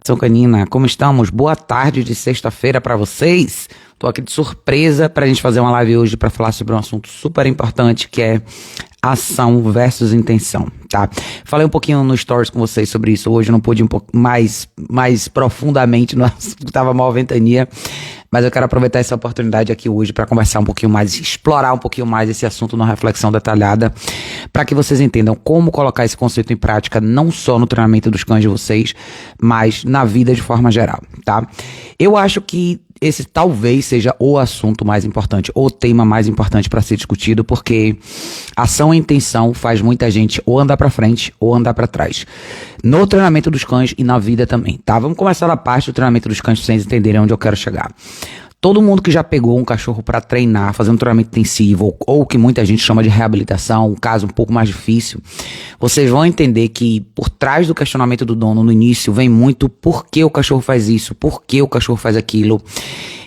Sou Canina, como estamos? Boa tarde de sexta-feira pra vocês. Tô aqui de surpresa pra gente fazer uma live hoje pra falar sobre um assunto super importante que é ação versus intenção, tá? Falei um pouquinho no Stories com vocês sobre isso hoje, não pude ir um pouco mais profundamente no assunto, tava mal ventania, mas eu quero aproveitar essa oportunidade aqui hoje para conversar um pouquinho mais, explorar um pouquinho mais esse assunto numa reflexão detalhada, para que vocês entendam como colocar esse conceito em prática, não só no treinamento dos cães de vocês, mas na vida de forma geral, tá? Eu acho que esse talvez seja o assunto mais importante, o tema mais importante para ser discutido, porque ação e intenção faz muita gente ou andar para frente ou andar para trás. No treinamento dos cães e na vida também, tá? Vamos começar na parte do treinamento dos cães para vocês entenderem onde eu quero chegar. Todo mundo que já pegou um cachorro para treinar, fazer um treinamento intensivo, ou que muita gente chama de reabilitação, um caso um pouco mais difícil, vocês vão entender que por trás do questionamento do dono no início vem muito por que o cachorro faz isso, por que o cachorro faz aquilo.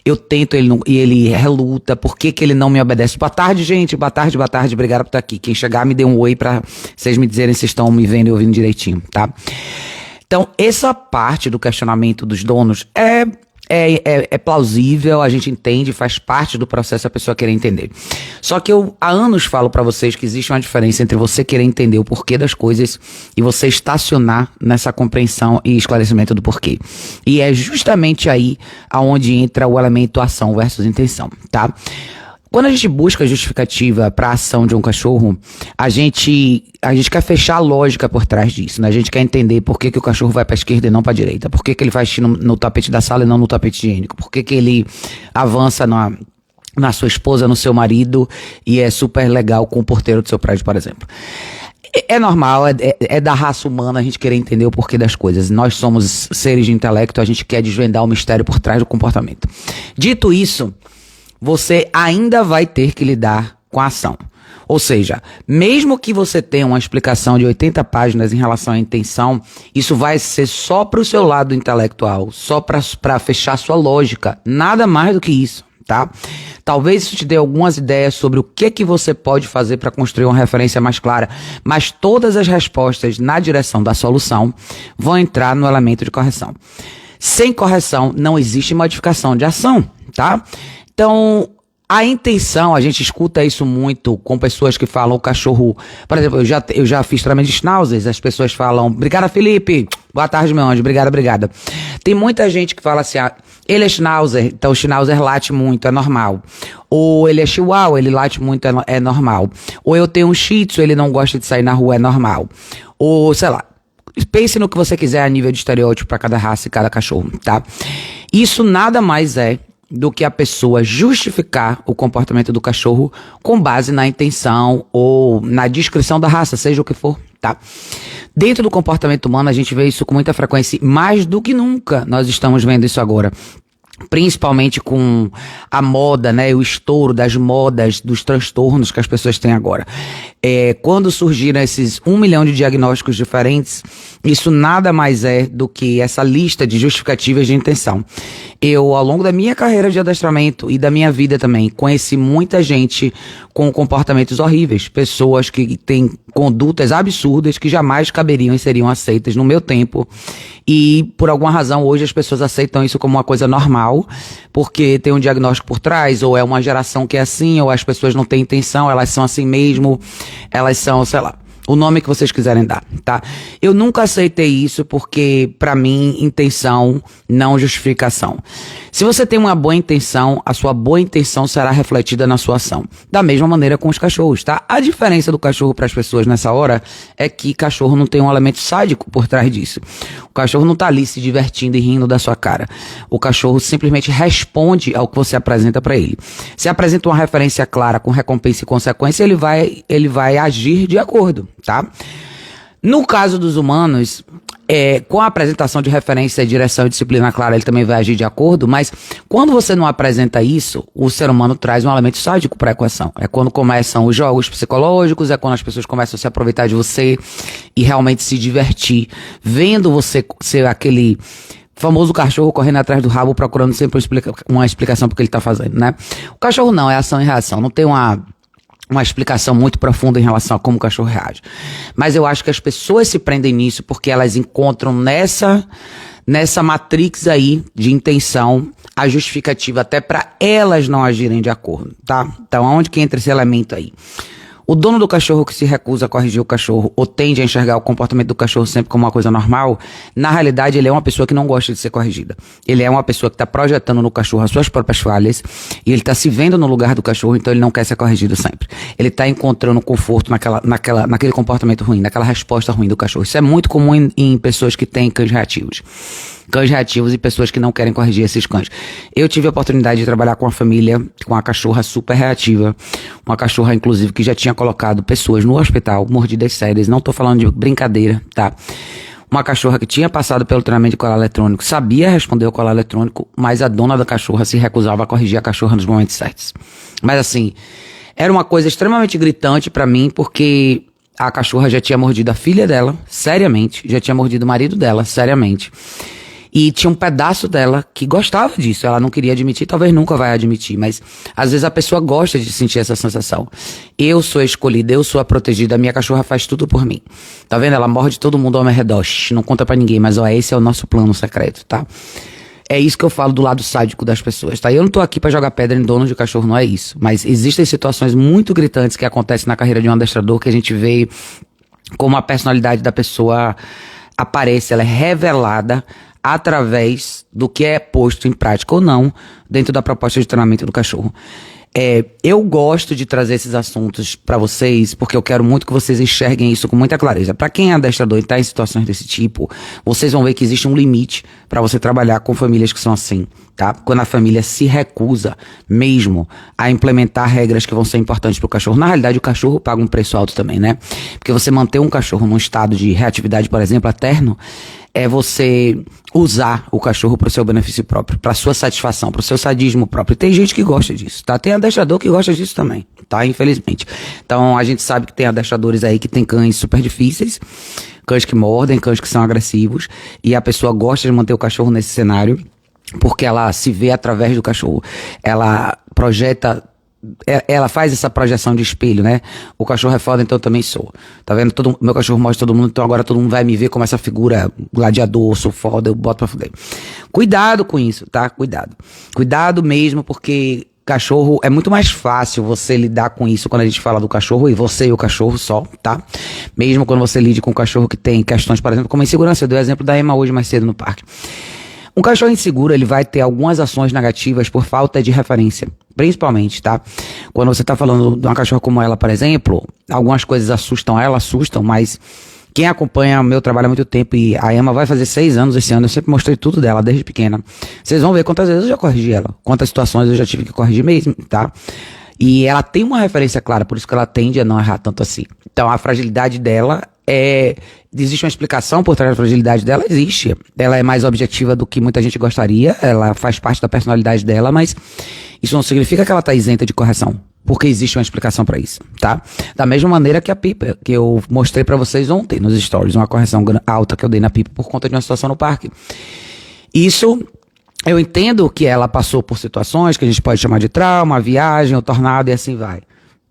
Eu tento, e ele reluta, por que ele não me obedece? Boa tarde, gente, boa tarde, obrigado por estar aqui. Quem chegar me dê um oi pra vocês me dizerem se estão me vendo e ouvindo direitinho, tá? Então, essa parte do questionamento dos donos é plausível, a gente entende, faz parte do processo a pessoa querer entender. Só que eu há anos falo pra vocês que existe uma diferença entre você querer entender o porquê das coisas e você estacionar nessa compreensão e esclarecimento do porquê. E é justamente aí aonde entra o elemento ação versus intenção, tá? Quando a gente busca justificativa para a ação de um cachorro, a gente quer fechar a lógica por trás disso, né? A gente quer entender por que o cachorro vai para a esquerda e não para a direita, por que ele faz xixi no tapete da sala e não no tapete higiênico, por que ele avança na sua esposa, no seu marido e é super legal com o porteiro do seu prédio, por exemplo. É normal, é da raça humana a gente querer entender o porquê das coisas. Nós somos seres de intelecto, a gente quer desvendar o mistério por trás do comportamento. Dito isso, você ainda vai ter que lidar com a ação. Ou seja, mesmo que você tenha uma explicação de 80 páginas em relação à intenção, isso vai ser só para o seu lado intelectual, só para fechar sua lógica, nada mais do que isso, tá? Talvez isso te dê algumas ideias sobre o que você pode fazer para construir uma referência mais clara, mas todas as respostas na direção da solução vão entrar no elemento de correção. Sem correção, não existe modificação de ação, tá? Então, a intenção, a gente escuta isso muito com pessoas que falam o cachorro... Por exemplo, eu já fiz treinamento de schnauzers, as pessoas falam, obrigada, Felipe, boa tarde, meu anjo, obrigada. Tem muita gente que fala assim, ele é schnauzer, então o schnauzer late muito, é normal. Ou ele é chihuahua, ele late muito, é normal. Ou eu tenho um shih tzu, ele não gosta de sair na rua, é normal. Ou, sei lá, pense no que você quiser a nível de estereótipo para cada raça e cada cachorro, tá? Isso nada mais é do que a pessoa justificar o comportamento do cachorro com base na intenção ou na descrição da raça, seja o que for, tá? Dentro do comportamento humano, a gente vê isso com muita frequência, mais do que nunca nós estamos vendo isso agora. Principalmente com a moda, né, o estouro das modas, dos transtornos que as pessoas têm agora. Quando surgiram esses 1 milhão de diagnósticos diferentes, isso nada mais é do que essa lista de justificativas de intenção. Eu, ao longo da minha carreira de adestramento e da minha vida também, conheci muita gente com comportamentos horríveis, pessoas que têm condutas absurdas que jamais caberiam e seriam aceitas no meu tempo, e por alguma razão hoje as pessoas aceitam isso como uma coisa normal, porque tem um diagnóstico por trás, ou é uma geração que é assim, ou as pessoas não têm intenção, elas são assim mesmo, elas são, sei lá, o nome que vocês quiserem dar, tá? Eu nunca aceitei isso porque, pra mim, intenção não justifica ação. Se você tem uma boa intenção, a sua boa intenção será refletida na sua ação. Da mesma maneira com os cachorros, tá? A diferença do cachorro para as pessoas nessa hora é que cachorro não tem um elemento sádico por trás disso. O cachorro não tá ali se divertindo e rindo da sua cara. O cachorro simplesmente responde ao que você apresenta para ele. Se apresenta uma referência clara com recompensa e consequência, ele vai agir de acordo, tá? No caso dos humanos, com a apresentação de referência, direção e disciplina clara, ele também vai agir de acordo, mas quando você não apresenta isso, o ser humano traz um elemento sádico para a equação. É quando começam os jogos psicológicos, é quando as pessoas começam a se aproveitar de você e realmente se divertir, vendo você ser aquele famoso cachorro correndo atrás do rabo, procurando sempre uma explicação porque ele tá fazendo, né? O cachorro não, é ação e reação, não tem uma uma explicação muito profunda em relação a como o cachorro reage. Mas eu acho que as pessoas se prendem nisso porque elas encontram nessa matrix aí de intenção a justificativa até para elas não agirem de acordo, tá? Então, aonde que entra esse elemento aí? O dono do cachorro que se recusa a corrigir o cachorro ou tende a enxergar o comportamento do cachorro sempre como uma coisa normal, na realidade ele é uma pessoa que não gosta de ser corrigida. Ele é uma pessoa que está projetando no cachorro as suas próprias falhas e ele está se vendo no lugar do cachorro, então ele não quer ser corrigido sempre. Ele está encontrando conforto naquele comportamento ruim, naquela resposta ruim do cachorro. Isso é muito comum em pessoas que têm cães reativos. Cães reativos e pessoas que não querem corrigir esses cães. Eu tive a oportunidade de trabalhar com uma família, com uma cachorra super reativa, uma cachorra inclusive que já tinha colocado pessoas no hospital, mordidas sérias, não tô falando de brincadeira, tá? Uma cachorra que tinha passado pelo treinamento de colar eletrônico, sabia responder o colar eletrônico, mas a dona da cachorra se recusava a corrigir a cachorra nos momentos certos. Mas assim, era uma coisa extremamente gritante pra mim, porque a cachorra já tinha mordido a filha dela, seriamente, já tinha mordido o marido dela, seriamente. E tinha um pedaço dela que gostava disso. Ela não queria admitir, talvez nunca vai admitir, mas às vezes a pessoa gosta de sentir essa sensação. Eu sou a escolhida, eu sou a protegida, a minha cachorra faz tudo por mim. Tá vendo? Ela morde todo mundo ao meu redor. Não conta pra ninguém, mas ó, esse é o nosso plano secreto, tá? É isso que eu falo do lado sádico das pessoas, tá? Eu não tô aqui pra jogar pedra em dono de cachorro, não é isso. Mas existem situações muito gritantes que acontecem na carreira de um adestrador que a gente vê como a personalidade da pessoa aparece, ela é revelada através do que é posto em prática ou não dentro da proposta de treinamento do cachorro. Eu gosto de trazer esses assuntos pra vocês porque eu quero muito que vocês enxerguem isso com muita clareza. Pra quem é adestrador e tá em situações desse tipo, vocês vão ver que existe um limite pra você trabalhar com famílias que são assim, tá? Quando a família se recusa mesmo a implementar regras que vão ser importantes pro cachorro. Na realidade, o cachorro paga um preço alto também, né? Porque você manter um cachorro num estado de reatividade, por exemplo, eterno, é você usar o cachorro pro seu benefício próprio, pra sua satisfação, pro seu sadismo próprio. Tem gente que gosta disso, tá? Tem adestrador que gosta disso também, tá? Infelizmente. Então, a gente sabe que tem adestradores aí que tem cães super difíceis, cães que mordem, cães que são agressivos, e a pessoa gosta de manter o cachorro nesse cenário, porque ela se vê através do cachorro. Ela projeta... Ela faz essa projeção de espelho, né? O cachorro é foda, então eu também sou. Tá vendo? Meu cachorro mostra todo mundo, então agora todo mundo vai me ver como essa figura gladiador, eu sou foda, eu boto pra fuder. Cuidado com isso, tá? Cuidado. Cuidado mesmo, porque cachorro é muito mais fácil você lidar com isso quando a gente fala do cachorro e você e o cachorro só, tá? Mesmo quando você lide com um cachorro que tem questões, por exemplo, como insegurança. Eu dei o exemplo da Emma hoje mais cedo no parque. Um cachorro inseguro, ele vai ter algumas ações negativas por falta de referência, principalmente, tá? Quando você tá falando de uma cachorra como ela, por exemplo, algumas coisas assustam ela, mas quem acompanha o meu trabalho há muito tempo, e a Emma vai fazer 6 anos esse ano, eu sempre mostrei tudo dela, desde pequena. Vocês vão ver quantas vezes eu já corrigi ela, quantas situações eu já tive que corrigir mesmo, tá? E ela tem uma referência clara, por isso que ela tende a não errar tanto assim. Então, a fragilidade dela existe uma explicação por trás da fragilidade dela? Existe. Ela é mais objetiva do que muita gente gostaria, ela faz parte da personalidade dela, mas isso não significa que ela tá isenta de correção, porque existe uma explicação pra isso, tá? Da mesma maneira que a Pipa, que eu mostrei pra vocês ontem nos stories, uma correção alta que eu dei na Pipa por conta de uma situação no parque. Isso... Eu entendo que ela passou por situações que a gente pode chamar de trauma, viagem, o tornado e assim vai.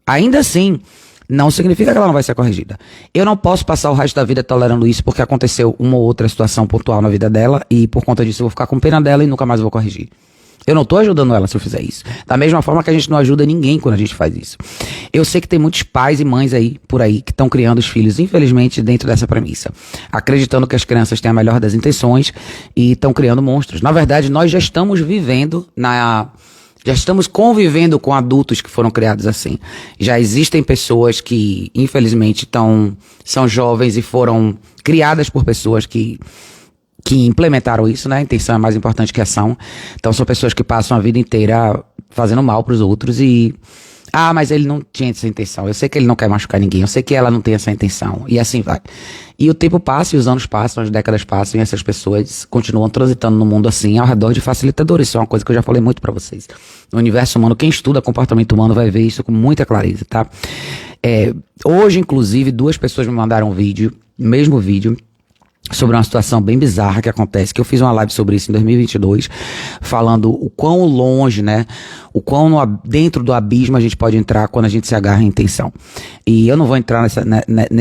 Ainda assim, não significa que ela não vai ser corrigida. Eu não posso passar o resto da vida tolerando isso porque aconteceu uma ou outra situação pontual na vida dela e por conta disso eu vou ficar com pena dela e nunca mais vou corrigir. Eu não tô ajudando ela se eu fizer isso. Da mesma forma que a gente não ajuda ninguém quando a gente faz isso. Eu sei que tem muitos pais e mães aí, por aí, que estão criando os filhos, infelizmente, dentro dessa premissa. Acreditando que as crianças têm a melhor das intenções e estão criando monstros. Na verdade, nós já estamos convivendo com adultos que foram criados assim. Já existem pessoas que, infelizmente, são jovens e foram criadas por pessoas que implementaram isso, né? A intenção é mais importante que a ação. Então são pessoas que passam a vida inteira fazendo mal pros outros e... mas ele não tinha essa intenção. Eu sei que ele não quer machucar ninguém. Eu sei que ela não tem essa intenção. E assim vai. E o tempo passa, e os anos passam, as décadas passam, e essas pessoas continuam transitando no mundo assim, ao redor de facilitadores. Isso é uma coisa que eu já falei muito pra vocês. No universo humano, quem estuda comportamento humano vai ver isso com muita clareza, tá? Hoje, inclusive, 2 pessoas me mandaram um vídeo, mesmo vídeo, sobre uma situação bem bizarra que acontece, que eu fiz uma live sobre isso em 2022, falando o quão longe, né, o quão dentro do abismo a gente pode entrar quando a gente se agarra em intenção. E eu não vou entrar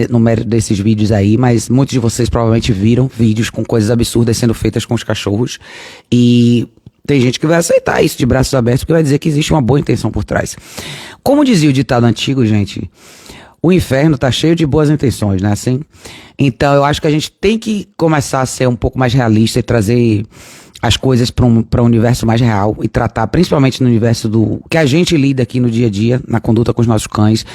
no mérito desses vídeos aí, mas muitos de vocês provavelmente viram vídeos com coisas absurdas sendo feitas com os cachorros, e tem gente que vai aceitar isso de braços abertos, porque vai dizer que existe uma boa intenção por trás. Como dizia o ditado antigo, gente, o inferno tá cheio de boas intenções, né, assim? Então eu acho que a gente tem que começar a ser um pouco mais realista e trazer as coisas para um universo mais real e tratar, principalmente no universo do que a gente lida aqui no dia a dia, na conduta com os nossos cães,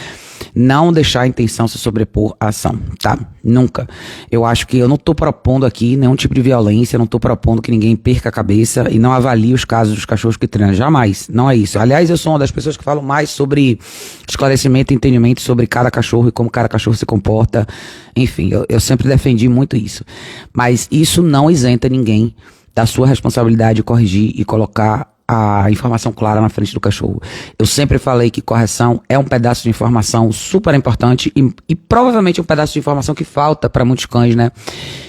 não deixar a intenção se sobrepor à ação, tá? Nunca. Eu acho que eu não tô propondo aqui nenhum tipo de violência, não tô propondo que ninguém perca a cabeça e não avalie os casos dos cachorros que treinam. Jamais. Não é isso. Aliás, eu sou uma das pessoas que falam mais sobre esclarecimento e entendimento sobre cada cachorro e como cada cachorro se comporta. Enfim, eu sempre defendi muito isso. Mas isso não isenta ninguém da sua responsabilidade de corrigir e colocar a informação clara na frente do cachorro. Eu sempre falei que correção é um pedaço de informação super importante e provavelmente um pedaço de informação que falta para muitos cães, né?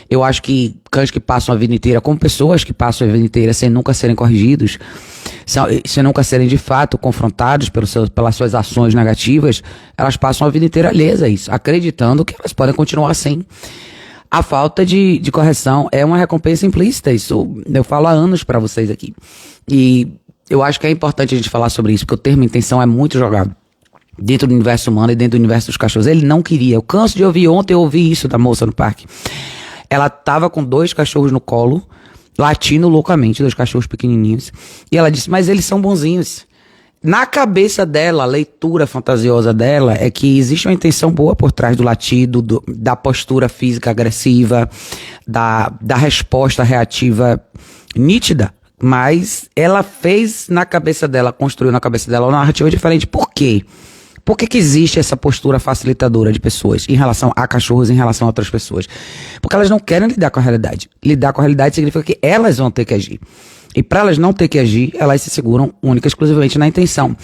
Eu acho que cães que passam a vida inteira, como pessoas que passam a vida inteira sem nunca serem corrigidos, sem nunca serem de fato confrontados pelas suas ações negativas, elas passam a vida inteira alheias a isso, acreditando que elas podem continuar assim. A falta de correção é uma recompensa implícita, isso eu falo há anos pra vocês aqui. E eu acho que é importante a gente falar sobre isso, porque o termo intenção é muito jogado dentro do universo humano e dentro do universo dos cachorros. Ele não queria, eu canso de ouvir, ontem eu ouvi isso da moça no parque. Ela tava com 2 cachorros no colo, latindo loucamente, 2 cachorros pequenininhos, e ela disse, mas eles são bonzinhos. Na cabeça dela, a leitura fantasiosa dela é que existe uma intenção boa por trás do latido, da postura física agressiva, da resposta reativa nítida. Mas ela fez na cabeça dela, construiu na cabeça dela uma narrativa diferente. Por quê? Por que existe essa postura facilitadora de pessoas em relação a cachorros, em relação a outras pessoas? Porque elas não querem lidar com a realidade. Lidar com a realidade significa que elas vão ter que agir. E para elas não ter que agir, elas se seguram única e exclusivamente na intenção.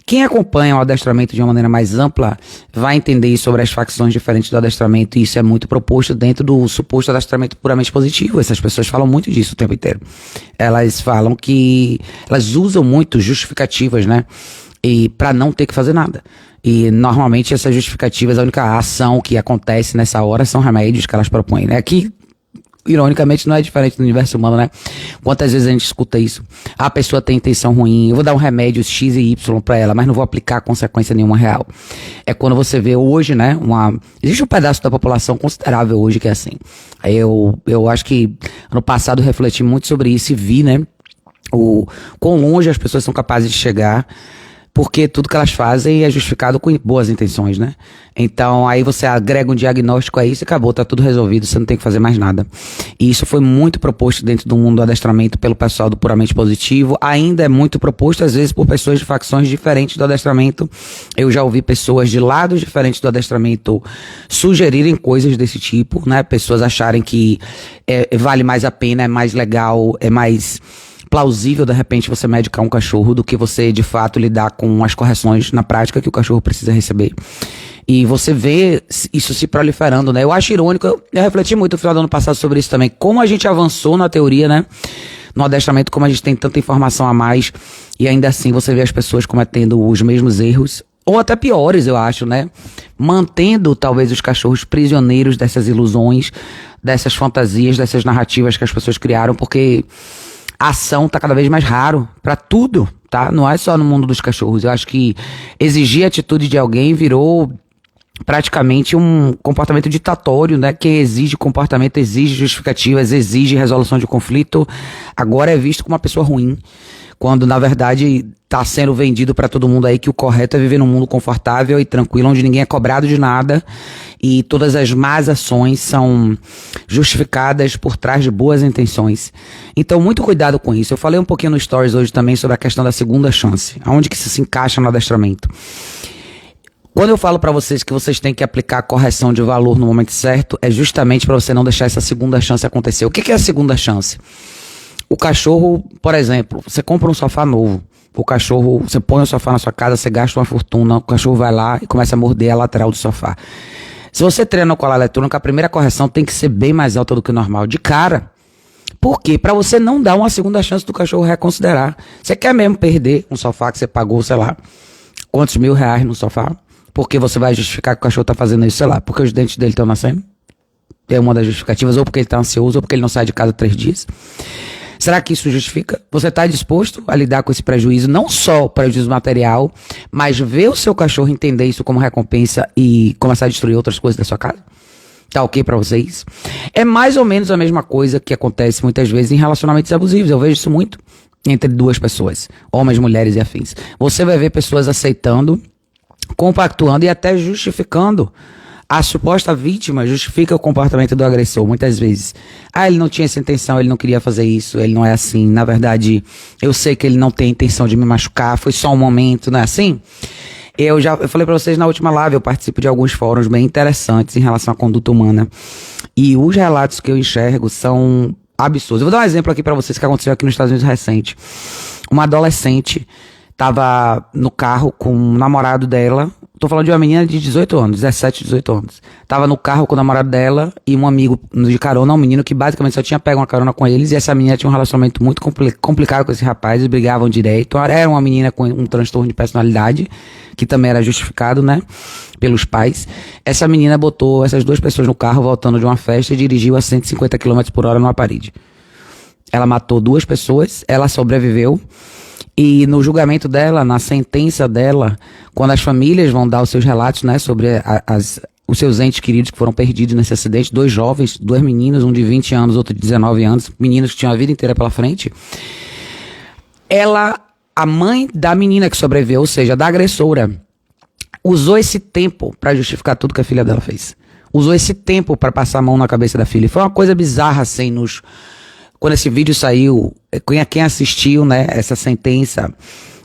Quem acompanha o adestramento de uma maneira mais ampla vai entender sobre as facções diferentes do adestramento, e isso é muito proposto dentro do suposto adestramento puramente positivo. Essas pessoas falam muito disso o tempo inteiro. Elas falam que elas usam muito justificativas, né? E para não ter que fazer nada. E normalmente essas justificativas, a única ação que acontece nessa hora são remédios que elas propõem, né? Que ironicamente não é diferente do universo humano, né? Quantas vezes a gente escuta isso? A pessoa tem intenção ruim, eu vou dar um remédio X e Y pra ela, mas não vou aplicar consequência nenhuma real. É quando você vê hoje, né? Existe um pedaço da população considerável hoje que é assim. Eu acho que ano passado eu refleti muito sobre isso e vi, né? O quão longe as pessoas são capazes de chegar, porque tudo que elas fazem é justificado com boas intenções, né? Então, aí você agrega um diagnóstico a isso e acabou, tá tudo resolvido, você não tem que fazer mais nada. E isso foi muito proposto dentro do mundo do adestramento pelo pessoal do puramente positivo, ainda é muito proposto, às vezes, por pessoas de facções diferentes do adestramento. Eu já ouvi pessoas de lados diferentes do adestramento sugerirem coisas desse tipo, né? Pessoas acharem que vale mais a pena, é mais legal, é mais plausível, de repente, você medicar um cachorro do que você, de fato, lidar com as correções na prática que o cachorro precisa receber. E você vê isso se proliferando, né? Eu acho irônico, eu refleti muito no final do ano passado sobre isso também, como a gente avançou na teoria, né? No adestramento, como a gente tem tanta informação a mais, e ainda assim você vê as pessoas cometendo os mesmos erros, ou até piores, eu acho, né? Mantendo, talvez, os cachorros prisioneiros dessas ilusões, dessas fantasias, dessas narrativas que as pessoas criaram, porque a ação tá cada vez mais raro pra tudo, tá? Não é só no mundo dos cachorros. Eu acho que exigir a atitude de alguém virou praticamente um comportamento ditatório, né? Quem exige comportamento, exige justificativas, exige resolução de conflito, agora é visto como uma pessoa ruim, quando na verdade tá sendo vendido pra todo mundo aí que o correto é viver num mundo confortável e tranquilo, onde ninguém é cobrado de nada e todas as más ações são justificadas por trás de boas intenções. Então, muito cuidado com isso. Eu falei um pouquinho no Stories hoje também sobre a questão da segunda chance, aonde que isso se encaixa no adestramento. Quando eu falo pra vocês que vocês têm que aplicar a correção de valor no momento certo, é justamente pra você não deixar essa segunda chance acontecer. O que é a segunda chance? O cachorro, por exemplo, você compra um sofá novo, o cachorro, você põe o sofá na sua casa, você gasta uma fortuna, o cachorro vai lá e começa a morder a lateral do sofá. Se você treina no colar eletrônico, a primeira correção tem que ser bem mais alta do que o normal, de cara. Por quê? Para você não dar uma segunda chance do cachorro reconsiderar. Você quer mesmo perder um sofá que você pagou, sei lá, quantos R$ 1.000 no sofá? Porque você vai justificar que o cachorro tá fazendo isso, sei lá, porque os dentes dele estão nascendo? É uma das justificativas, ou porque ele tá ansioso, ou porque ele não sai de casa 3 dias. Será que isso justifica? Você está disposto a lidar com esse prejuízo, não só o prejuízo material, mas ver o seu cachorro entender isso como recompensa e começar a destruir outras coisas da sua casa? Tá ok pra vocês? É mais ou menos a mesma coisa que acontece muitas vezes em relacionamentos abusivos. Eu vejo isso muito entre duas pessoas, homens, mulheres e afins. Você vai ver pessoas aceitando, compactuando e até justificando. A suposta vítima justifica o comportamento do agressor, muitas vezes. Ah, ele não tinha essa intenção, ele não queria fazer isso, ele não é assim. Na verdade, eu sei que ele não tem intenção de me machucar, foi só um momento, não é assim? Eu falei pra vocês na última live, eu participo de alguns fóruns bem interessantes em relação à conduta humana. E os relatos que eu enxergo são absurdos. Eu vou dar um exemplo aqui pra vocês que aconteceu aqui nos Estados Unidos recente. Uma adolescente tava no carro com o namorado dela. Tô falando de uma menina de 18 anos, 17, 18 anos. Tava no carro com o namorado dela e um amigo de carona, um menino que basicamente só tinha pego uma carona com eles. E essa menina tinha um relacionamento muito complicado com esse rapaz, eles brigavam direto. Era uma menina com um transtorno de personalidade, que também era justificado, né, pelos pais. Essa menina botou essas duas pessoas no carro voltando de uma festa e dirigiu a 150 km por hora numa parede. Ela matou 2 pessoas, ela sobreviveu. E no julgamento dela, na sentença dela, quando as famílias vão dar os seus relatos, né, sobre os seus entes queridos que foram perdidos nesse acidente, 2 jovens, 2 meninos, um de 20 anos, outro de 19 anos, meninos que tinham a vida inteira pela frente, a mãe da menina que sobreviveu, ou seja, da agressora, usou esse tempo para justificar tudo que a filha dela fez. Usou esse tempo para passar a mão na cabeça da filha. E foi uma coisa bizarra, assim, quando esse vídeo saiu, quem assistiu, né, essa sentença,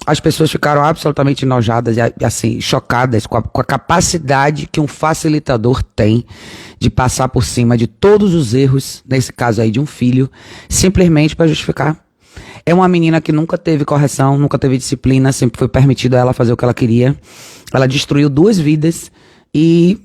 as pessoas ficaram absolutamente enojadas e, assim, chocadas com a capacidade que um facilitador tem de passar por cima de todos os erros, nesse caso aí de um filho, simplesmente para justificar. É uma menina que nunca teve correção, nunca teve disciplina, sempre foi permitido a ela fazer o que ela queria. Ela destruiu 2 vidas e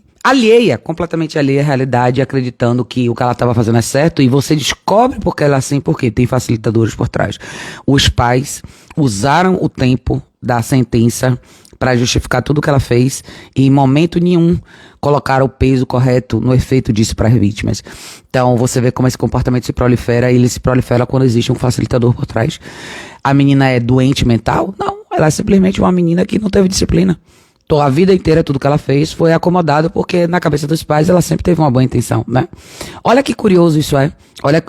completamente alheia à realidade, acreditando que o que ela estava fazendo é certo, e você descobre porque ela é assim, porque tem facilitadores por trás. Os pais usaram o tempo da sentença para justificar tudo o que ela fez e em momento nenhum colocaram o peso correto no efeito disso para as vítimas. Então você vê como esse comportamento se prolifera, e ele se prolifera quando existe um facilitador por trás. A menina é doente mental? Não, ela é simplesmente uma menina que não teve disciplina. Então, a vida inteira, tudo que ela fez foi acomodado porque na cabeça dos pais ela sempre teve uma boa intenção, né? Olha que curioso isso é.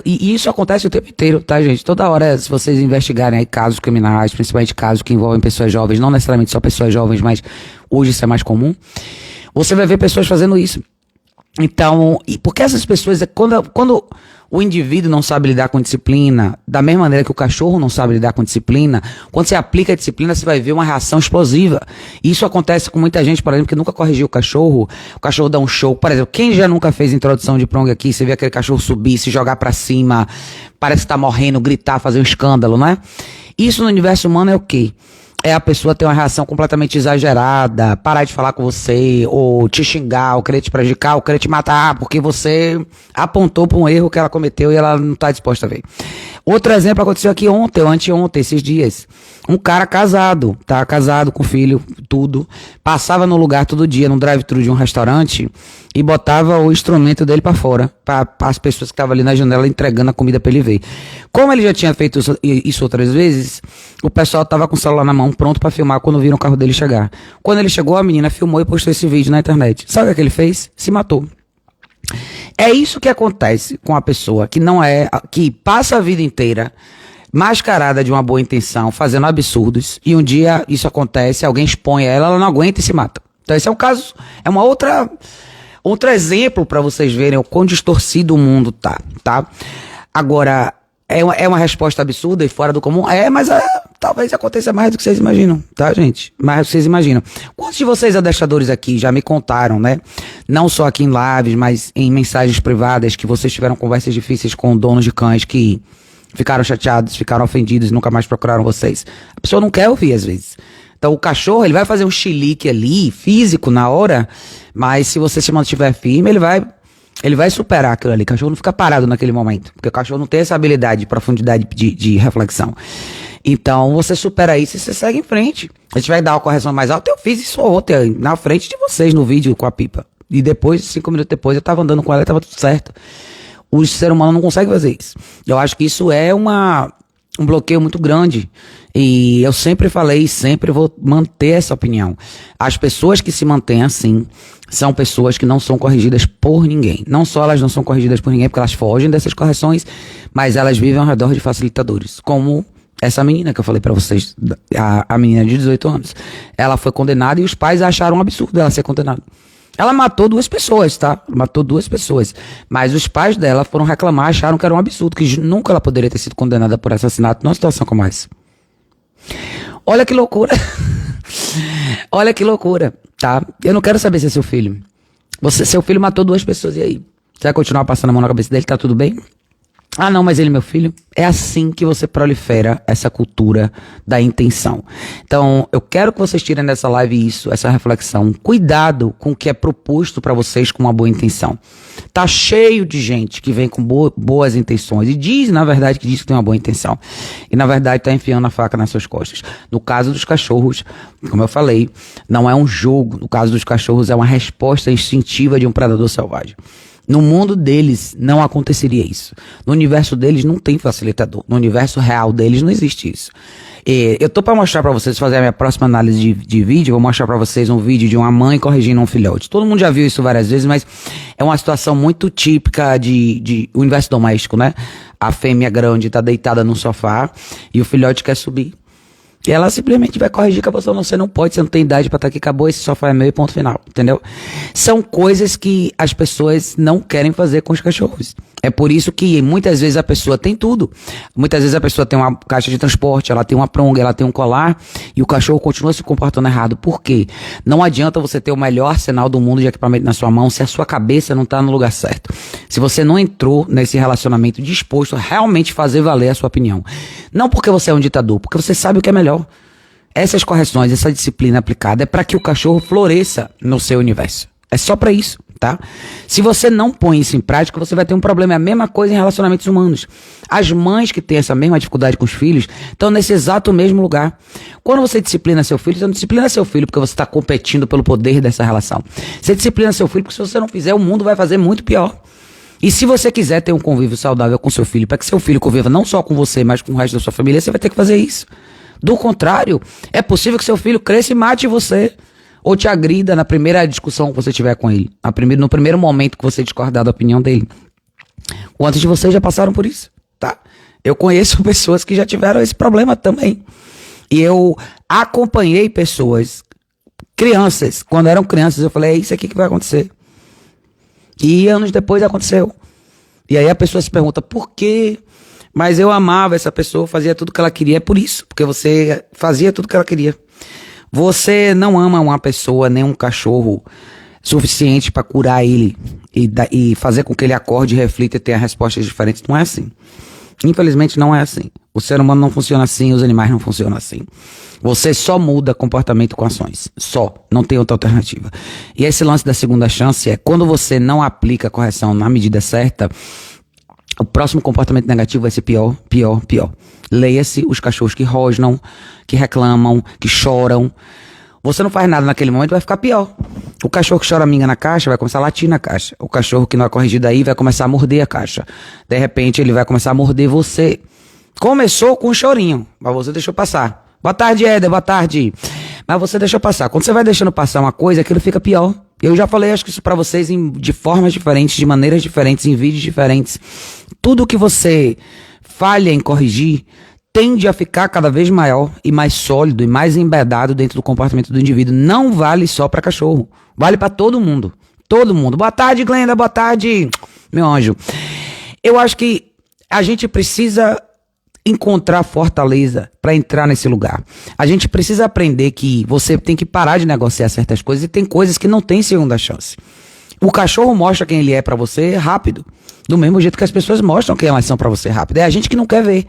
E isso acontece o tempo inteiro, tá, gente? Toda hora, se vocês investigarem aí casos criminais, principalmente casos que envolvem pessoas jovens, não necessariamente só pessoas jovens, mas hoje isso é mais comum, você vai ver pessoas fazendo isso. Então, porque essas pessoas, quando o indivíduo não sabe lidar com disciplina, da mesma maneira que o cachorro não sabe lidar com disciplina, quando você aplica a disciplina, você vai ver uma reação explosiva. E isso acontece com muita gente, por exemplo, que nunca corrigiu o cachorro dá um show. Por exemplo, quem já nunca fez introdução de prong aqui, você vê aquele cachorro subir, se jogar pra cima, parece que tá morrendo, gritar, fazer um escândalo, né? Isso no universo humano é o quê? É a pessoa ter uma reação completamente exagerada, parar de falar com você, ou te xingar, ou querer te prejudicar, ou querer te matar, porque você apontou para um erro que ela cometeu e ela não está disposta a ver. Outro exemplo aconteceu aqui ontem, ou anteontem, esses dias. Um cara casado, tá? Casado com filho, tudo. Passava no lugar todo dia, no drive-thru de um restaurante, e botava o instrumento dele para fora, para as pessoas que estavam ali na janela entregando a comida para ele ver. Como ele já tinha feito isso outras vezes, o pessoal tava com o celular na mão, pronto para filmar quando viram o carro dele chegar. Quando ele chegou, a menina filmou e postou esse vídeo na internet. Sabe o que ele fez? Se matou. É isso que acontece com a pessoa que passa a vida inteira mascarada de uma boa intenção, fazendo absurdos, e um dia isso acontece, alguém expõe ela não aguenta e se mata. Então esse é um caso, é uma outro exemplo para vocês verem o quão distorcido o mundo tá? Agora, é uma resposta absurda e fora do comum? Mas talvez aconteça mais do que vocês imaginam, tá, gente? Mais do que vocês imaginam. Quantos de vocês adestradores aqui já me contaram, né? Não só aqui em lives, mas em mensagens privadas, que vocês tiveram conversas difíceis com donos de cães que ficaram chateados, ficaram ofendidos e nunca mais procuraram vocês. A pessoa não quer ouvir às vezes. Então o cachorro, ele vai fazer um chilique ali, físico, na hora, Mas se você se mantiver firme, ele vai superar aquilo ali. O cachorro não fica parado naquele momento, porque o cachorro não tem essa habilidade de profundidade de reflexão. Então você supera isso e você segue em frente. A gente vai dar uma correção mais alta. Eu fiz isso ontem, na frente de vocês, no vídeo com a Pipa. E depois, 5 minutos depois, eu tava andando com ela e tava tudo certo. O ser humano não consegue fazer isso. Eu acho que isso é um bloqueio muito grande. E eu sempre falei e sempre vou manter essa opinião. As pessoas que se mantêm assim são pessoas que não são corrigidas por ninguém. Não só elas não são corrigidas por ninguém porque elas fogem dessas correções, mas elas vivem ao redor de facilitadores. Como essa menina que eu falei pra vocês, a menina de 18 anos. Ela foi condenada e os pais acharam um absurdo ela ser condenada. Ela matou 2 pessoas, tá? Matou 2 pessoas. Mas os pais dela foram reclamar, acharam que era um absurdo, que nunca ela poderia ter sido condenada por assassinato numa situação como essa. Olha que loucura. Olha que loucura, tá? Eu não quero saber se é seu filho. Seu filho matou 2 pessoas, e aí? Você vai continuar passando a mão na cabeça dele, tá tudo bem? Ah, não, mas ele é meu filho. É assim que você prolifera essa cultura da intenção. Então, eu quero que vocês tirem dessa live isso, essa reflexão. Cuidado com o que é proposto pra vocês com uma boa intenção. Tá cheio de gente que vem com boas intenções e diz, na verdade, que diz que tem uma boa intenção. E, na verdade, tá enfiando a faca nas suas costas. No caso dos cachorros, como eu falei, não é um jogo. No caso dos cachorros, é uma resposta instintiva de um predador selvagem. No mundo deles não aconteceria isso. No universo deles não tem facilitador. No universo real deles não existe isso. Eu tô pra mostrar pra vocês, fazer a minha próxima análise de vídeo, vou mostrar pra vocês um vídeo de uma mãe corrigindo um filhote. Todo mundo já viu isso várias vezes, mas é uma situação muito típica de universo doméstico, né? A fêmea grande tá deitada no sofá e o filhote quer subir. E ela simplesmente vai corrigir que a pessoa, você não pode, você não tem idade pra estar aqui, acabou, esse sofá é meu e ponto final, entendeu? São coisas que as pessoas não querem fazer com os cachorros. É por isso que muitas vezes a pessoa tem tudo. Muitas vezes a pessoa tem uma caixa de transporte, ela tem uma pronga, ela tem um colar e o cachorro continua se comportando errado. Por quê? Não adianta você ter o melhor arsenal do mundo de equipamento na sua mão se a sua cabeça não tá no lugar certo. Se você não entrou nesse relacionamento disposto a realmente fazer valer a sua opinião. Não porque você é um ditador, porque você sabe o que é melhor. Essas correções, essa disciplina aplicada é para que o cachorro floresça no seu universo. É só para isso, tá? Se você não põe isso em prática, você vai ter um problema. É a mesma coisa em relacionamentos humanos. As mães que têm essa mesma dificuldade com os filhos estão nesse exato mesmo lugar. Quando você disciplina seu filho, você não disciplina seu filho porque você está competindo pelo poder dessa relação. Você disciplina seu filho porque se você não fizer, o mundo vai fazer muito pior. E se você quiser ter um convívio saudável com seu filho, para que seu filho conviva não só com você, mas com o resto da sua família, você vai ter que fazer isso. Do contrário, é possível que seu filho cresça e mate você. Ou te agrida na primeira discussão que você tiver com ele. No primeiro momento que você discordar da opinião dele. Quantos de vocês já passaram por isso? Tá? Eu conheço pessoas que já tiveram esse problema também. E eu acompanhei pessoas, crianças. Quando eram crianças, eu falei, é isso aqui que vai acontecer. E anos depois aconteceu. E aí a pessoa se pergunta, por quê? Mas eu amava essa pessoa, fazia tudo que ela queria. É por isso, porque você fazia tudo que ela queria. Você não ama uma pessoa, nem um cachorro, suficiente para curar ele e fazer com que ele acorde, reflita e tenha respostas diferentes. Não é assim. Infelizmente não é assim. O ser humano não funciona assim, os animais não funcionam assim. Você só muda comportamento com ações. Só. Não tem outra alternativa. E esse lance da segunda chance é quando você não aplica a correção na medida certa, o próximo comportamento negativo vai ser pior, pior, pior. Leia-se os cachorros que rosnam, que reclamam, que choram. Você não faz nada naquele momento, vai ficar pior. O cachorro que chora minga na caixa vai começar a latir na caixa. O cachorro que não é corrigido aí vai começar a morder a caixa. De repente ele vai começar a morder você. Começou com um chorinho, mas você deixou passar. Boa tarde, Éder, boa tarde. Mas você deixou passar. Quando você vai deixando passar uma coisa, aquilo fica pior. Eu já falei, acho que isso pra vocês de formas diferentes, de maneiras diferentes, em vídeos diferentes. Tudo que você falha em corrigir tende a ficar cada vez maior e mais sólido e mais embedado dentro do comportamento do indivíduo. Não vale só pra cachorro. Vale pra todo mundo. Todo mundo. Boa tarde, Glenda. Boa tarde, meu anjo. Eu acho que a gente precisa encontrar fortaleza para entrar nesse lugar. A gente precisa aprender que você tem que parar de negociar certas coisas e tem coisas que não tem segunda chance. O cachorro mostra quem ele é para você rápido, do mesmo jeito que as pessoas mostram quem elas são para você rápido. É a gente que não quer ver.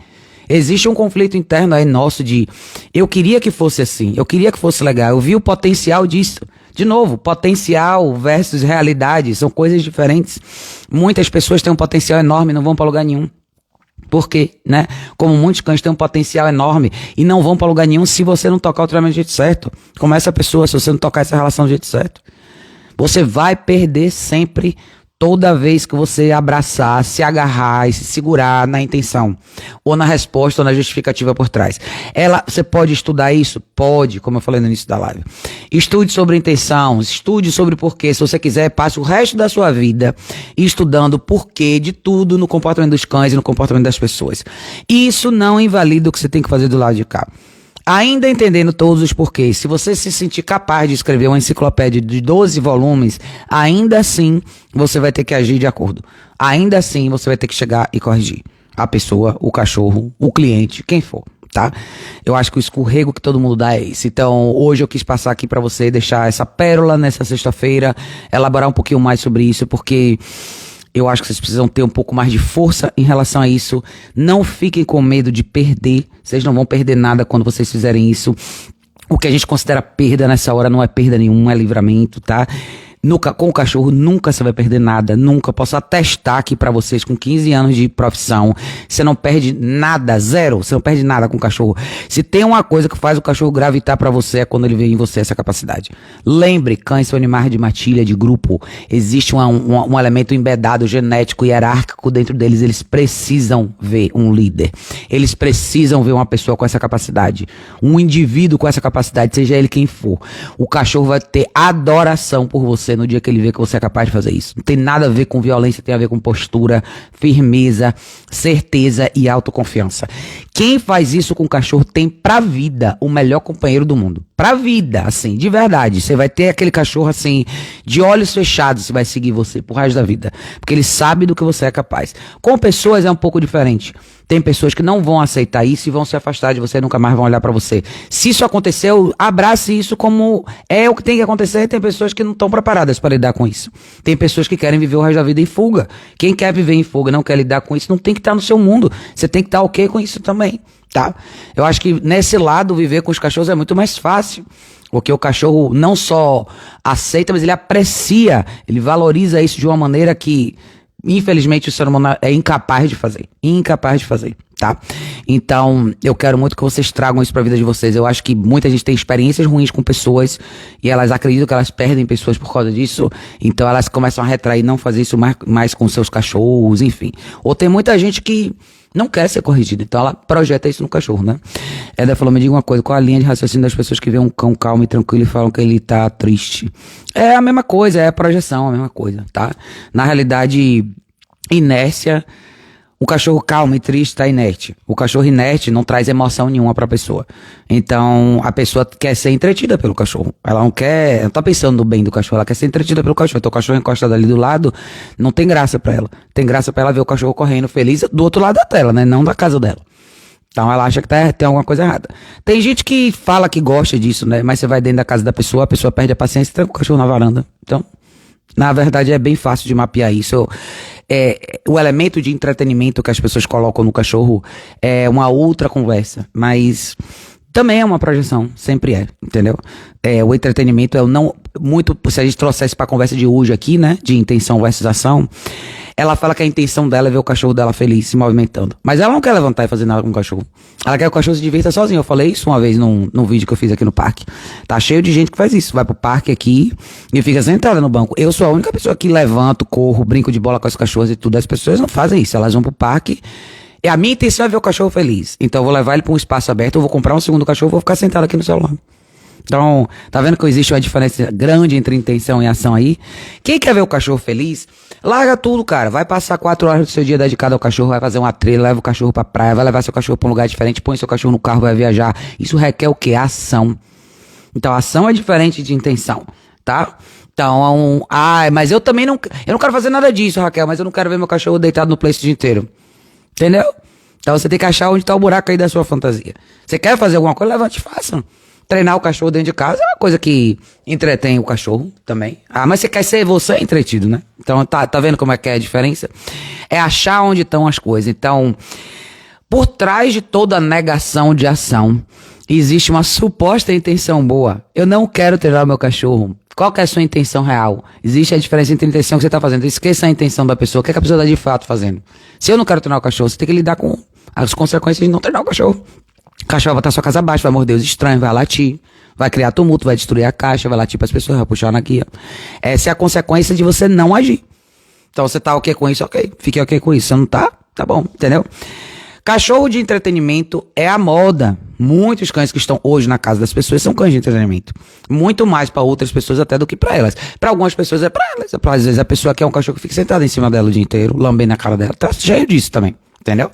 Existe um conflito interno aí nosso de eu queria que fosse assim, eu queria que fosse legal, eu vi o potencial disso. De novo, potencial versus realidade são coisas diferentes. Muitas pessoas têm um potencial enorme e não vão para lugar nenhum. Por quê, né? Como muitos cães têm um potencial enorme e não vão para lugar nenhum se você não tocar o treinamento do jeito certo. Como essa pessoa, se você não tocar essa relação do jeito certo. Você vai perder sempre toda vez que você abraçar, se agarrar e se segurar na intenção, ou na resposta, ou na justificativa por trás. Você pode estudar isso? Pode, como eu falei no início da live. Estude sobre intenção, estude sobre porquê. Se você quiser, passe o resto da sua vida estudando o porquê de tudo no comportamento dos cães e no comportamento das pessoas. Isso não invalida o que você tem que fazer do lado de cá. Ainda entendendo todos os porquês, se você se sentir capaz de escrever uma enciclopédia de 12 volumes, ainda assim você vai ter que agir de acordo. Ainda assim você vai ter que chegar e corrigir a pessoa, o cachorro, o cliente, quem for, tá? Eu acho que o escorrego que todo mundo dá é esse. Então hoje eu quis passar aqui pra você, deixar essa pérola nessa sexta-feira, elaborar um pouquinho mais sobre isso, porque eu acho que vocês precisam ter um pouco mais de força em relação a isso. Não fiquem com medo de perder. Vocês não vão perder nada quando vocês fizerem isso. O que a gente considera perda nessa hora não é perda nenhuma, é livramento, tá? Com o cachorro nunca você vai perder nada, nunca. Posso atestar aqui pra vocês, com 15 anos de profissão, você não perde nada, zero, você não perde nada com o cachorro. Se tem uma coisa que faz o cachorro gravitar pra você, é quando ele vê em você essa capacidade. Lembre, cães são animais de matilha, de grupo. Existe um elemento embedado, genético e hierárquico dentro deles. Eles precisam ver um líder. Eles precisam ver uma pessoa com essa capacidade. Um indivíduo com essa capacidade, seja ele quem for. O cachorro vai ter adoração por você no dia que ele vê que você é capaz de fazer isso. Não tem nada a ver com violência, tem a ver com postura, firmeza, certeza e autoconfiança. Quem faz isso com o cachorro tem pra vida o melhor companheiro do mundo. Pra vida, assim, de verdade. Você vai ter aquele cachorro, assim, de olhos fechados, que vai seguir você pro resto da vida. Porque ele sabe do que você é capaz. Com pessoas é um pouco diferente. Tem pessoas que não vão aceitar isso e vão se afastar de você, nunca mais vão olhar pra você. Se isso aconteceu, abrace isso como é o que tem que acontecer. E tem pessoas que não estão preparadas para lidar com isso. Tem pessoas que querem viver o resto da vida em fuga. Quem quer viver em fuga, não quer lidar com isso, não tem que estar no seu mundo. Você tem que estar ok com isso também, tá? Eu acho que nesse lado, viver com os cachorros é muito mais fácil. Porque o cachorro não só aceita, mas ele aprecia, ele valoriza isso de uma maneira que, infelizmente, o ser humano é incapaz de fazer. Incapaz de fazer, tá? Então, eu quero muito que vocês tragam isso pra vida de vocês. Eu acho que muita gente tem experiências ruins com pessoas e elas acreditam que elas perdem pessoas por causa disso. Então, elas começam a retrair, não fazer isso mais com seus cachorros, enfim. Ou tem muita gente que não quer ser corrigida, então ela projeta isso no cachorro, né? Eda falou, me diga uma coisa, qual a linha de raciocínio das pessoas que veem um cão calmo e tranquilo e falam que ele tá triste? É a mesma coisa, é a projeção, a mesma coisa, tá? Na realidade, inércia, o cachorro calmo e triste tá inerte. O cachorro inerte não traz emoção nenhuma pra pessoa. Então, a pessoa quer ser entretida pelo cachorro. Ela não tá pensando no bem do cachorro, ela quer ser entretida pelo cachorro. Então, o cachorro encostado ali do lado, não tem graça pra ela. Tem graça pra ela ver o cachorro correndo feliz do outro lado da tela, né? Não da casa dela. Então, ela acha que tem alguma coisa errada. Tem gente que fala que gosta disso, né? Mas você vai dentro da casa da pessoa, a pessoa perde a paciência e tranca o cachorro na varanda. Então, na verdade, é bem fácil de mapear isso. O elemento de entretenimento que as pessoas colocam no cachorro é uma outra conversa, mas também é uma projeção, sempre é, entendeu? O entretenimento é não muito, se a gente trouxesse pra conversa de hoje aqui, né, de intenção versus ação, ela fala que a intenção dela é ver o cachorro dela feliz, se movimentando, mas ela não quer levantar e fazer nada com o cachorro, ela quer que o cachorro se divirta sozinho. Eu falei isso uma vez num vídeo que eu fiz aqui no parque, tá cheio de gente que faz isso, vai pro parque aqui e fica sentada no banco. Eu sou a única pessoa que levanto, corro, brinco de bola com as cachorras e tudo. As pessoas não fazem isso, elas vão pro parque. E a minha intenção é ver o cachorro feliz. Então eu vou levar ele pra um espaço aberto, eu vou comprar um segundo cachorro e vou ficar sentado aqui no celular. Então, tá vendo que existe uma diferença grande entre intenção e ação aí? Quem quer ver o cachorro feliz, larga tudo, cara. Vai passar 4 horas do seu dia dedicado ao cachorro, vai fazer uma trilha, leva o cachorro pra praia, vai levar seu cachorro pra um lugar diferente, põe seu cachorro no carro, vai viajar. Isso requer o quê? Ação. Então, ação é diferente de intenção, tá? Então, mas eu também não quero fazer nada disso, Raquel, mas eu não quero ver meu cachorro deitado no place o dia inteiro. Entendeu? Então você tem que achar onde tá o buraco aí da sua fantasia. Você quer fazer alguma coisa? Levante e faça. Treinar o cachorro dentro de casa é uma coisa que entretém o cachorro também. Mas você quer ser você entretido, né? Então tá vendo como é que é a diferença? É achar onde estão as coisas. Então, por trás de toda negação de ação, existe uma suposta intenção boa. Eu não quero treinar o meu cachorro Qual que é a sua intenção real? Existe a diferença entre a intenção que você está fazendo. Esqueça a intenção da pessoa. O que, é que a pessoa está de fato fazendo? Se eu não quero treinar o cachorro, você tem que lidar com as consequências de não treinar o cachorro. O cachorro vai botar sua casa abaixo, vai morder os estranhos, vai latir, vai criar tumulto, vai destruir a caixa, vai latir para as pessoas, vai puxar na guia. Essa é a consequência de você não agir. Então você tá ok com isso? Ok. Fique ok com isso. Você não tá? Tá bom. Entendeu? Cachorro de entretenimento é a moda. Muitos cães que estão hoje na casa das pessoas são cães de entretenimento. Muito mais para outras pessoas até do que para elas. Para algumas pessoas é para elas. Às vezes a pessoa quer um cachorro que fique sentado em cima dela o dia inteiro, lambendo a cara dela. Tá cheio disso também. Entendeu?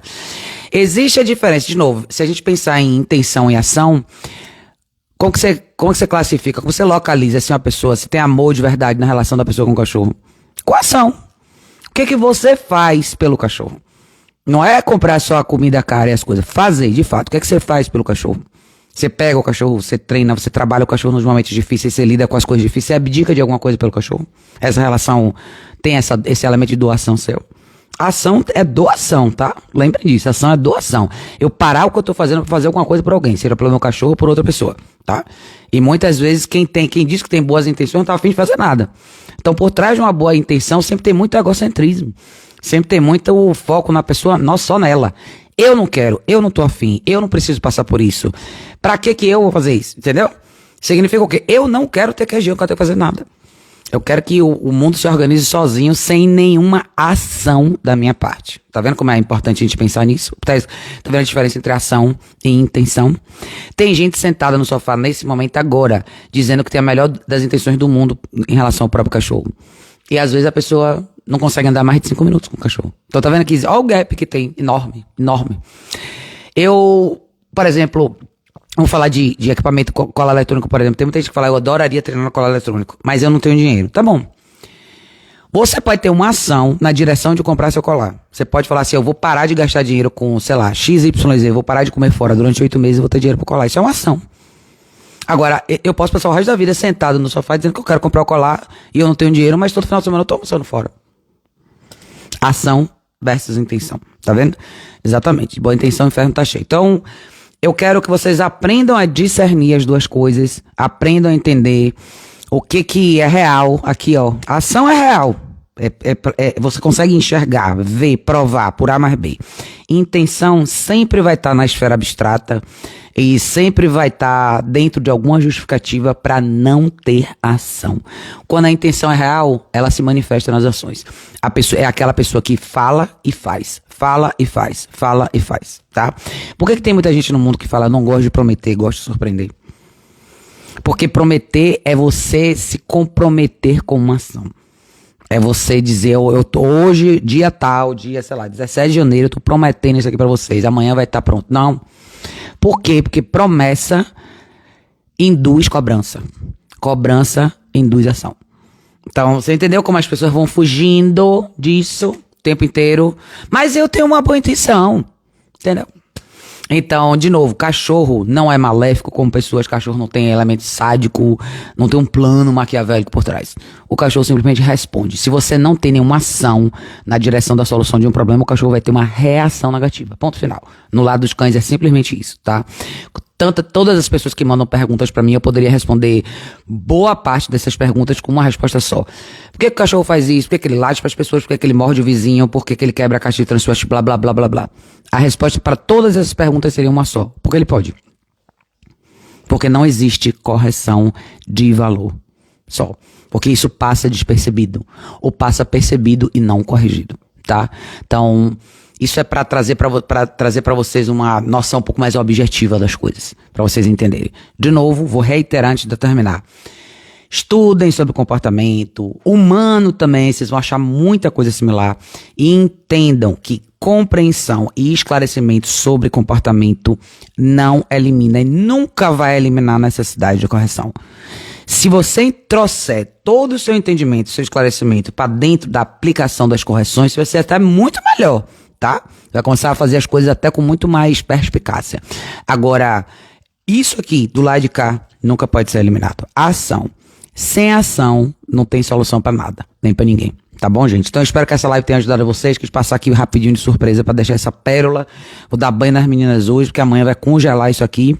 Existe a diferença, de novo, se a gente pensar em intenção e ação, como que você classifica, como você localiza assim uma pessoa, se tem amor de verdade na relação da pessoa com o cachorro? Com a ação. O que você faz pelo cachorro? Não é comprar só a comida cara e as coisas. Fazer, de fato. O que você faz pelo cachorro? Você pega o cachorro, você treina, você trabalha o cachorro nos momentos difíceis, você lida com as coisas difíceis, você abdica de alguma coisa pelo cachorro? Essa relação tem esse elemento de doação seu? Ação é doação, tá? Lembre disso, ação é doação. Eu parar o que eu tô fazendo pra fazer alguma coisa por alguém, seja pelo meu cachorro ou por outra pessoa, tá? E muitas vezes quem diz que tem boas intenções não tá afim de fazer nada. Então por trás de uma boa intenção sempre tem muito egocentrismo. Sempre tem muito foco na pessoa, não só nela. Eu não quero, eu não tô afim, eu não preciso passar por isso. Pra que eu vou fazer isso? Entendeu? Significa o quê? Eu não quero ter que agir, eu não quero ter que fazer nada. Eu quero que o mundo se organize sozinho, sem nenhuma ação da minha parte. Tá vendo como é importante a gente pensar nisso? Tá vendo a diferença entre ação e intenção? Tem gente sentada no sofá nesse momento agora, dizendo que tem a melhor das intenções do mundo em relação ao próprio cachorro. E às vezes a pessoa não consegue andar mais de 5 minutos com o cachorro. Então tá vendo aqui? Olha o gap que tem, enorme, enorme. Eu, por exemplo, vamos falar de equipamento, colar eletrônico, por exemplo. Tem muita gente que fala, eu adoraria treinar no colar eletrônico, mas eu não tenho dinheiro. Tá bom. Você pode ter uma ação na direção de comprar seu colar. Você pode falar assim, eu vou parar de gastar dinheiro com, sei lá, XYZ, eu vou parar de comer fora durante 8 meses e vou ter dinheiro para colar. Isso é uma ação. Agora, eu posso passar o resto da vida sentado no sofá dizendo que eu quero comprar o colar e eu não tenho dinheiro, mas todo final de semana eu tô almoçando fora. Ação versus intenção. Tá vendo? Exatamente. Boa intenção, o inferno tá cheio. Então, eu quero que vocês aprendam a discernir as duas coisas, aprendam a entender o que é real aqui, ó. A ação é real. Você consegue enxergar, ver, provar, por A mais B. Intenção sempre vai estar na esfera abstrata e sempre vai estar dentro de alguma justificativa para não ter ação. Quando a intenção é real, ela se manifesta nas ações. A pessoa é aquela pessoa que fala e faz, fala e faz, fala e faz, tá? Por que tem muita gente no mundo que fala, não gosto de prometer, gosto de surpreender? Porque prometer é você se comprometer com uma ação. É você dizer, eu tô hoje, dia tal, dia, sei lá, 17 de janeiro, eu tô prometendo isso aqui pra vocês, amanhã vai estar pronto. Não. Por quê? Porque promessa induz cobrança. Cobrança induz ação. Então, você entendeu como as pessoas vão fugindo disso o tempo inteiro? Mas eu tenho uma boa intenção. Entendeu? Então, de novo, cachorro não é maléfico como pessoas. Cachorro não tem elemento sádico, não tem um plano maquiavélico por trás. O cachorro simplesmente responde. Se você não tem nenhuma ação na direção da solução de um problema, o cachorro vai ter uma reação negativa. Ponto final. No lado dos cães é simplesmente isso, tá? Todas as pessoas que mandam perguntas pra mim, eu poderia responder boa parte dessas perguntas com uma resposta só. Por que o cachorro faz isso? Por que ele late pras pessoas? Por que ele morde o vizinho? Por que ele quebra a caixa de transporte? Blá, blá, blá, blá, blá. A resposta para todas essas perguntas seria uma só. Porque ele pode. Porque não existe correção de valor. Só. Porque isso passa despercebido. Ou passa percebido e não corrigido. Tá? Então, isso é para trazer para vocês uma noção um pouco mais objetiva das coisas, para vocês entenderem. De novo, vou reiterar antes de terminar. Estudem sobre comportamento humano também, vocês vão achar muita coisa similar. E entendam que compreensão e esclarecimento sobre comportamento não elimina e nunca vai eliminar a necessidade de correção. Se você trouxer todo o seu entendimento, seu esclarecimento para dentro da aplicação das correções, vai ser até muito melhor. Tá? Vai começar a fazer as coisas até com muito mais perspicácia. Agora, isso aqui, do lado de cá, nunca pode ser eliminado. A ação. Sem ação, não tem solução pra nada, nem pra ninguém. Tá bom, gente? Então eu espero que essa live tenha ajudado vocês, quis passar aqui rapidinho de surpresa pra deixar essa pérola. Vou dar banho nas meninas hoje, porque amanhã vai congelar isso aqui.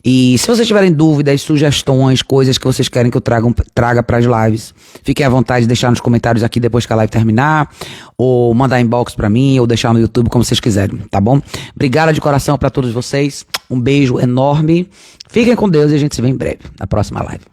E se vocês tiverem dúvidas, sugestões, coisas que vocês querem que eu traga para as lives, fiquem à vontade de deixar nos comentários aqui depois que a live terminar, ou mandar inbox para mim, ou deixar no YouTube, como vocês quiserem, tá bom? Obrigado de coração para todos vocês, um beijo enorme, fiquem com Deus e a gente se vê em breve, na próxima live.